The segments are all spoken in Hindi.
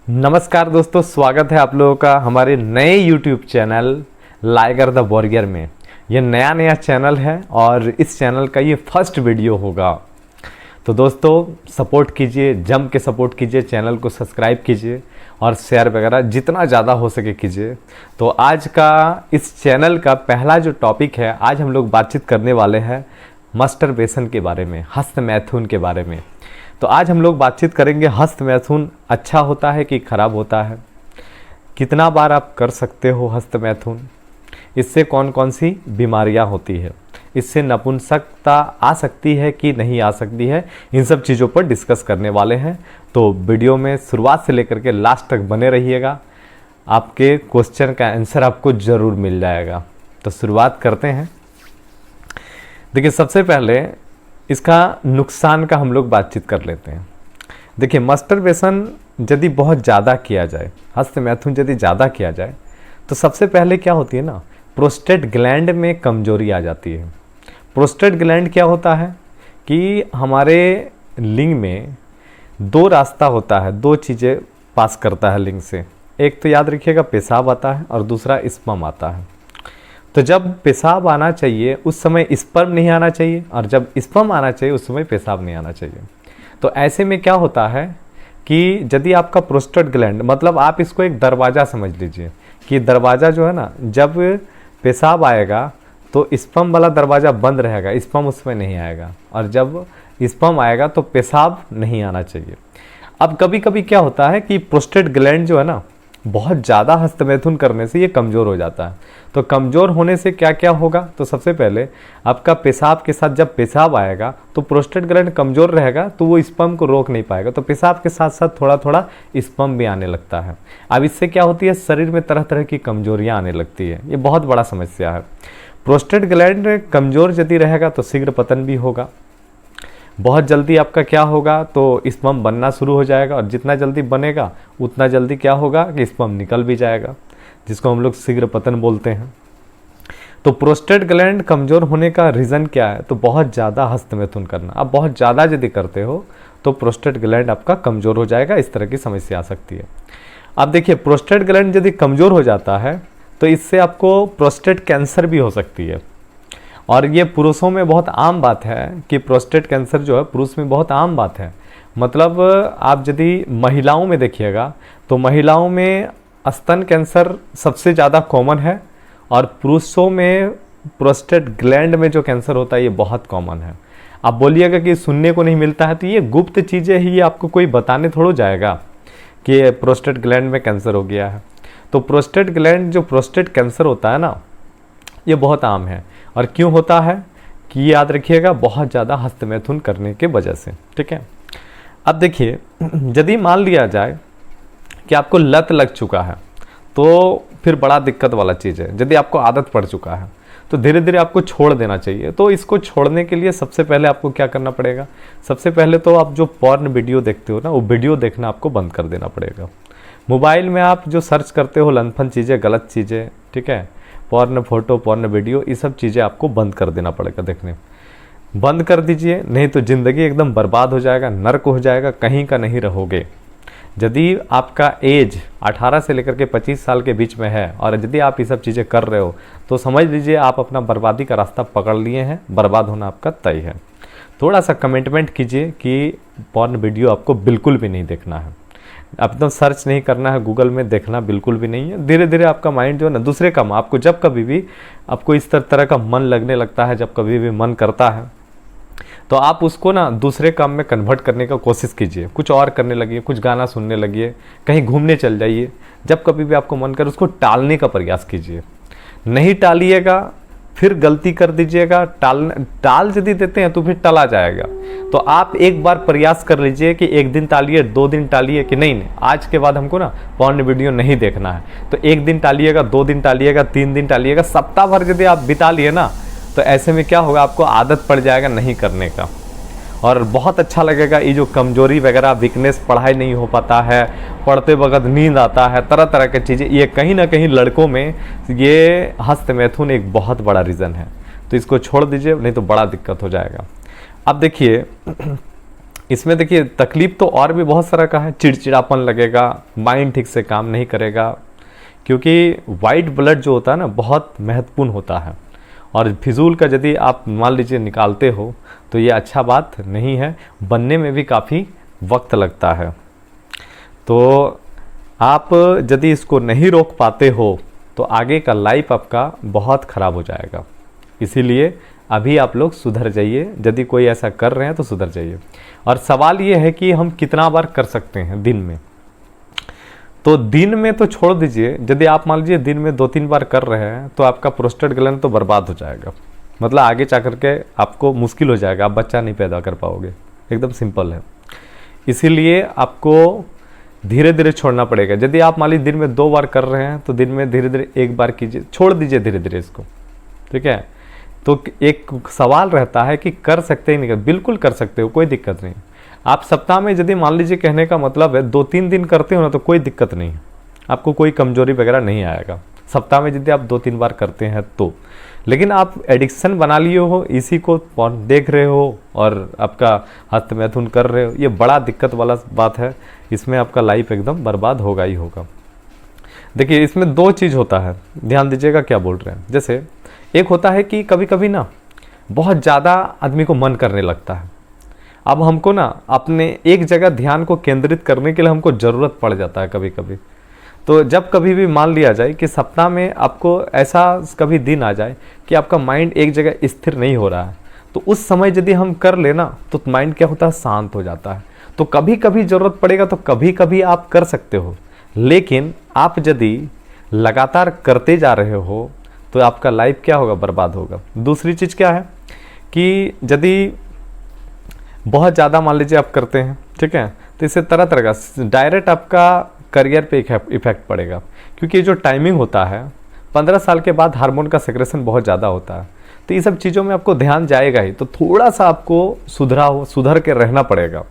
नमस्कार दोस्तों, स्वागत है आप लोगों का हमारे नए YouTube channel liger the warrior में। ये नया चैनल है और इस चैनल का ये फर्स्ट वीडियो होगा। तो दोस्तों सपोर्ट कीजिए, जम के सपोर्ट कीजिए, चैनल को सब्सक्राइब कीजिए और शेयर वगैरह जितना ज़्यादा हो सके कीजिए। तो आज का इस चैनल का पहला जो टॉपिक है, आज हम लोग बातचीत करने वाले हैं मस्टरबेशन के बारे में, हस्त मैथुन के बारे में। तो आज हम लोग बातचीत करेंगे हस्त मैथुन अच्छा होता है कि खराब होता है, कितना बार आप कर सकते हो हस्त मैथुन, इससे कौन कौन सी बीमारियां होती है, इससे नपुंसकता आ सकती है कि नहीं आ सकती है, इन सब चीज़ों पर डिस्कस करने वाले हैं। तो वीडियो में शुरुआत से लेकर के लास्ट तक बने रहिएगा, आपके क्वेश्चन का आंसर आपको ज़रूर मिल जाएगा। तो शुरुआत करते हैं। देखिए सबसे पहले इसका नुकसान का हम लोग बातचीत कर लेते हैं। देखिए मस्टरबेशन यदि बहुत ज़्यादा किया जाए, हस्त मैथुन यदि ज़्यादा किया जाए तो सबसे पहले क्या होती है ना, प्रोस्टेट ग्लैंड में कमजोरी आ जाती है। प्रोस्टेट ग्लैंड क्या होता है कि हमारे लिंग में दो रास्ता होता है, दो चीज़ें पास करता है लिंग से। एक तो याद रखिएगा पेशाब आता है और दूसरा स्पर्म आता है। तो जब पेशाब आना चाहिए उस समय स्पर्म नहीं आना चाहिए, और जब स्पर्म आना चाहिए उस समय पेशाब नहीं आना चाहिए। तो ऐसे में क्या होता है कि यदि आपका प्रोस्टेट ग्लैंड, मतलब आप इसको एक दरवाज़ा समझ लीजिए कि दरवाज़ा जो है ना, जब पेशाब आएगा तो स्पर्म वाला दरवाज़ा बंद रहेगा, स्पर्म उसमें नहीं आएगा, और जब स्पर्म आएगा तो पेशाब नहीं आना चाहिए। अब कभी कभी क्या होता है कि प्रोस्टेट ग्लैंड जो है ना, बहुत ज़्यादा हस्तमैथुन करने से ये कमज़ोर हो जाता है। तो कमज़ोर होने से क्या क्या होगा, तो सबसे पहले आपका पेशाब के साथ जब पेशाब आएगा तो प्रोस्टेट ग्लैंड कमज़ोर रहेगा तो वो स्पर्म को रोक नहीं पाएगा, तो पेशाब के साथ साथ थोड़ा थोड़ा स्पर्म भी आने लगता है। अब इससे क्या होती है, शरीर में तरह तरह की कमजोरियाँ आने लगती है। ये बहुत बड़ा समस्या है। प्रोस्टेट ग्लैंड कमज़ोर यदि रहेगा तो शीघ्र पतन भी होगा, बहुत जल्दी आपका क्या होगा तो स्पर्म बनना शुरू हो जाएगा, और जितना जल्दी बनेगा उतना जल्दी क्या होगा कि स्पर्म निकल भी जाएगा, जिसको हम लोग शीघ्र पतन बोलते हैं। तो प्रोस्टेट ग्लैंड कमज़ोर होने का रीज़न क्या है, तो बहुत ज़्यादा हस्तमैथुन करना। अब बहुत ज़्यादा यदि करते हो तो प्रोस्टेट ग्लैंड आपका कमज़ोर हो जाएगा, इस तरह की समस्या आ सकती है। अब देखिए प्रोस्टेट ग्लैंड यदि कमज़ोर हो जाता है तो इससे आपको प्रोस्टेट कैंसर भी हो सकती है, और ये पुरुषों में बहुत आम बात है कि प्रोस्टेट कैंसर जो है पुरुष में बहुत आम बात है। मतलब आप यदि महिलाओं में देखिएगा तो महिलाओं में स्तन कैंसर सबसे ज़्यादा कॉमन है, और पुरुषों में प्रोस्टेट ग्लैंड में जो कैंसर होता है ये बहुत कॉमन है। आप बोलिएगा कि सुनने को नहीं मिलता है, तो ये गुप्त चीज़ें ही आपको कोई बताने थोड़ा जाएगा कि प्रोस्टेट ग्लैंड में कैंसर हो गया है। तो प्रोस्टेट ग्लैंड जो प्रोस्टेट कैंसर होता है ना, ये बहुत आम है। और क्यों होता है कि याद रखिएगा, बहुत ज़्यादा हस्तमैथुन करने के वजह से। ठीक है, अब देखिए यदि मान लिया जाए कि आपको लत लग चुका है तो फिर बड़ा दिक्कत वाला चीज़ है। यदि आपको आदत पड़ चुका है तो धीरे धीरे आपको छोड़ देना चाहिए। तो इसको छोड़ने के लिए सबसे पहले आपको क्या करना पड़ेगा, सबसे पहले तो आप जो पॉर्न वीडियो देखते हो ना, वो वीडियो देखना आपको बंद कर देना पड़ेगा। मोबाइल में आप जो सर्च करते हो लनफन चीज़ें, गलत चीज़ें, ठीक है, पॉर्न फोटो, पॉर्न वीडियो, ये सब चीज़ें आपको बंद कर देना पड़ेगा। देखने बंद कर दीजिए, नहीं तो ज़िंदगी एकदम बर्बाद हो जाएगा, नर्क हो जाएगा, कहीं का नहीं रहोगे। यदि आपका एज 18 से लेकर के 25 साल के बीच में है और यदि आप ये सब चीज़ें कर रहे हो तो समझ लीजिए आप अपना बर्बादी का रास्ता पकड़ लिए हैं, बर्बाद होना आपका तय है। थोड़ा सा कमिटमेंट कीजिए कि पॉर्न वीडियो आपको बिल्कुल भी नहीं देखना है, एकदम सर्च नहीं करना है, गूगल में देखना बिल्कुल भी नहीं है। धीरे धीरे आपका माइंड जो है ना दूसरे काम, आपको जब कभी भी आपको इस तरह का मन लगने लगता है, जब कभी भी मन करता है तो आप उसको ना दूसरे काम में कन्वर्ट करने का कोशिश कीजिए, कुछ और करने लगिए, कुछ गाना सुनने लगिए, कहीं घूमने चल जाइए। जब कभी भी आपको मन करे उसको टालने का प्रयास कीजिए। नहीं टालिएगा फिर गलती कर दीजिएगा, टाल यदि देते हैं तो फिर टला जाएगा। तो आप एक बार प्रयास कर लीजिए कि एक दिन टालिए, 2 दिन टालिए कि नहीं आज के बाद हमको ना पॉर्न वीडियो नहीं देखना है, तो 1 दिन टालिएगा, 2 दिन टालिएगा, 3 दिन टालिएगा, सप्ताह भर यदि आप बिता लिए ना तो ऐसे में क्या होगा, आपको आदत पड़ जाएगा नहीं करने का, और बहुत अच्छा लगेगा। ये जो कमजोरी वगैरह, वीकनेस, पढ़ाई नहीं हो पाता है, पढ़ते वक्त नींद आता है, तरह तरह की चीज़ें, ये कहीं ना कहीं लड़कों में ये हस्तमैथुन एक बहुत बड़ा रीज़न है। तो इसको छोड़ दीजिए, नहीं तो बड़ा दिक्कत हो जाएगा। अब देखिए इसमें देखिए तकलीफ तो और भी बहुत सारा का है, चिड़चिड़ापन लगेगा, माइंड ठीक से काम नहीं करेगा, क्योंकि वाइट ब्लड जो होता है ना बहुत महत्वपूर्ण होता है, और फिजूल का यदि आप मान लीजिए निकालते हो तो ये अच्छा बात नहीं है, बनने में भी काफ़ी वक्त लगता है। तो आप यदि इसको नहीं रोक पाते हो तो आगे का लाइफ आपका बहुत ख़राब हो जाएगा। इसीलिए अभी आप लोग सुधर जाइए, यदि कोई ऐसा कर रहे हैं तो सुधर जाइए। और सवाल ये है कि हम कितना बार कर सकते हैं दिन में। तो दिन में तो छोड़ दीजिए, यदि आप मान लीजिए दिन में 2-3 बार कर रहे हैं तो आपका प्रोस्टेट ग्लैंड तो बर्बाद हो जाएगा, मतलब आगे जा करके आपको मुश्किल हो जाएगा, आप बच्चा नहीं पैदा कर पाओगे, एकदम सिंपल है। इसीलिए आपको धीरे धीरे छोड़ना पड़ेगा। यदि आप मान लीजिए दिन में 2 बार कर रहे हैं तो दिन में धीरे धीरे 1 बार कीजिए, छोड़ दीजिए धीरे धीरे इसको, ठीक है। तो एक सवाल रहता है कि कर सकते ही नहीं कर, बिल्कुल कर सकते हो, कोई दिक्कत नहीं। आप सप्ताह में यदि मान लीजिए कहने का मतलब है 2-3 दिन करते हो ना तो कोई दिक्कत नहीं है, आपको कोई कमजोरी वगैरह नहीं आएगा सप्ताह में यदि आप 2-3 बार करते हैं तो। लेकिन आप एडिक्शन बना लिए हो, इसी को देख रहे हो और आपका हस्त मैथुन कर रहे हो, ये बड़ा दिक्कत वाला बात है। इसमें आपका लाइफ एकदम बर्बाद होगा ही होगा। देखिए इसमें 2 चीज़ होता है, ध्यान दीजिएगा क्या बोल रहे हैं। जैसे एक होता है कि कभी कभी ना बहुत ज़्यादा आदमी को मन करने लगता है, अब हमको ना अपने एक जगह ध्यान को केंद्रित करने के लिए हमको ज़रूरत पड़ जाता है कभी कभी। तो जब कभी भी मान लिया जाए कि सप्ताह में आपको ऐसा कभी दिन आ जाए कि आपका माइंड एक जगह स्थिर नहीं हो रहा है, तो उस समय यदि हम कर लेना तो माइंड क्या होता है, शांत हो जाता है। तो कभी कभी ज़रूरत पड़ेगा तो कभी कभी आप कर सकते हो, लेकिन आप यदि लगातार करते जा रहे हो तो आपका लाइफ क्या होगा, बर्बाद होगा। दूसरी चीज़ क्या है कि यदि बहुत ज़्यादा मान लीजिए आप करते हैं, ठीक है, तो इससे तरह तरह का डायरेक्ट आपका करियर पे इफेक्ट पड़ेगा, क्योंकि जो टाइमिंग होता है 15 साल के बाद हार्मोन का सेक्रेशन बहुत ज़्यादा होता है, तो ये सब चीज़ों में आपको ध्यान जाएगा ही। तो थोड़ा सा आपको सुधर के रहना पड़ेगा,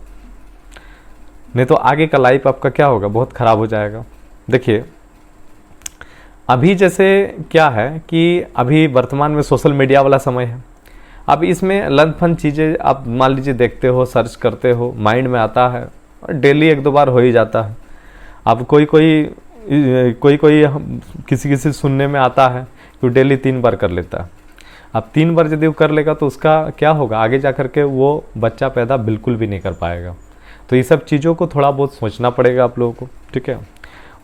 नहीं तो आगे का लाइफ आपका क्या होगा, बहुत ख़राब हो जाएगा। देखिए अभी जैसे क्या है कि अभी वर्तमान में सोशल मीडिया वाला समय है, अब इसमें लंथफन चीज़ें आप मान लीजिए देखते हो, सर्च करते हो, माइंड में आता है और डेली 1-2 बार हो ही जाता है। अब कोई किसी सुनने में आता है कि डेली 3 बार कर लेता है। अब 3 बार यदि वो कर लेगा तो उसका क्या होगा, आगे जा कर के वो बच्चा पैदा बिल्कुल भी नहीं कर पाएगा। तो ये सब चीज़ों को थोड़ा बहुत सोचना पड़ेगा आप लोगों को, ठीक है।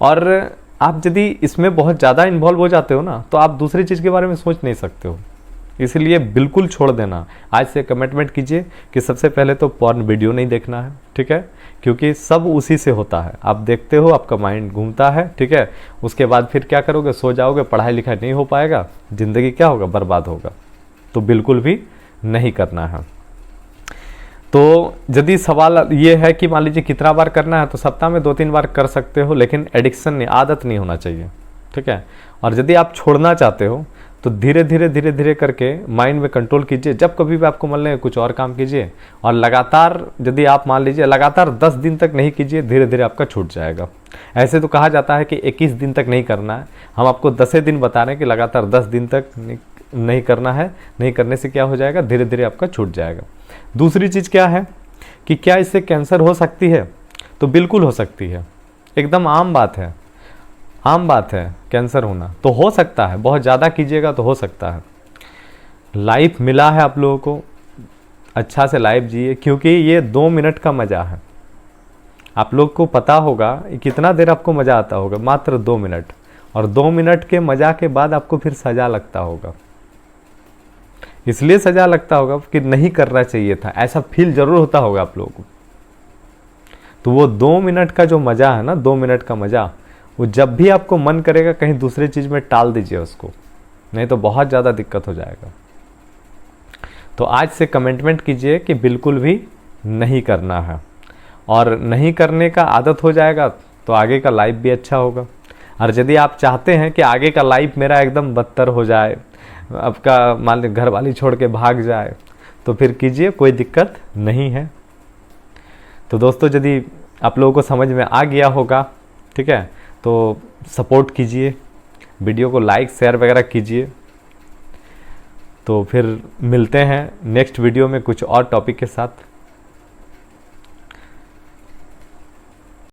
और आप यदि इसमें बहुत ज़्यादा इन्वॉल्व हो जाते हो ना तो आप दूसरी चीज़ के बारे में सोच नहीं सकते हो, इसलिए बिल्कुल छोड़ देना। आज से कमिटमेंट कीजिए कि सबसे पहले तो पॉर्न वीडियो नहीं देखना है, ठीक है, क्योंकि सब उसी से होता है। आप देखते हो, आपका माइंड घूमता है, ठीक है, उसके बाद फिर क्या करोगे, सो जाओगे, पढ़ाई लिखाई नहीं हो पाएगा, ज़िंदगी क्या होगा, बर्बाद होगा। तो बिल्कुल भी नहीं करना है। तो यदि सवाल ये है कि मान लीजिए कितना बार करना है, तो सप्ताह में 2-3 बार कर सकते हो, लेकिन एडिक्शन नहीं, आदत नहीं होना चाहिए, ठीक है। और यदि आप छोड़ना चाहते हो तो धीरे धीरे करके माइंड में कंट्रोल कीजिए। जब कभी भी आपको मन लगे कुछ और काम कीजिए, और लगातार यदि आप मान लीजिए लगातार 10 दिन तक नहीं कीजिए, धीरे धीरे आपका छूट जाएगा। ऐसे तो कहा जाता है कि 21 दिन तक नहीं करना है, हम आपको 10 दिन बता रहे हैं कि लगातार 10 दिन तक नहीं करना है। नहीं करने से क्या हो जाएगा, धीरे धीरे आपका छूट जाएगा। दूसरी चीज़ क्या है कि क्या इससे कैंसर हो सकती है, तो बिल्कुल हो सकती है, एकदम आम बात है, आम बात है कैंसर होना, तो हो सकता है, बहुत ज़्यादा कीजिएगा तो हो सकता है। लाइफ मिला है आप लोगों को, अच्छा से लाइफ जिए, क्योंकि ये 2 मिनट का मज़ा है। आप लोग को पता होगा कितना देर आपको मज़ा आता होगा, मात्र 2 मिनट, और 2 मिनट के मज़ा के बाद आपको फिर सज़ा लगता होगा। इसलिए सज़ा लगता होगा कि नहीं करना चाहिए था, ऐसा फील ज़रूर होता होगा आप लोगों को। तो वो 2 मिनट का जो मज़ा है ना, 2 मिनट का मज़ा, वो जब भी आपको मन करेगा कहीं दूसरी चीज़ में टाल दीजिए उसको, नहीं तो बहुत ज़्यादा दिक्कत हो जाएगा। तो आज से कमिटमेंट कीजिए कि बिल्कुल भी नहीं करना है, और नहीं करने का आदत हो जाएगा तो आगे का लाइफ भी अच्छा होगा। और यदि आप चाहते हैं कि आगे का लाइफ मेरा एकदम बदतर हो जाए, आपका मान लीजिए घर वाली छोड़ के भाग जाए, तो फिर कीजिए, कोई दिक्कत नहीं है। तो दोस्तों यदि आप लोगों को समझ में आ गया होगा, ठीक है, तो सपोर्ट कीजिए, वीडियो को लाइक शेयर वगैरह कीजिए। तो फिर मिलते हैं नेक्स्ट वीडियो में कुछ और टॉपिक के साथ।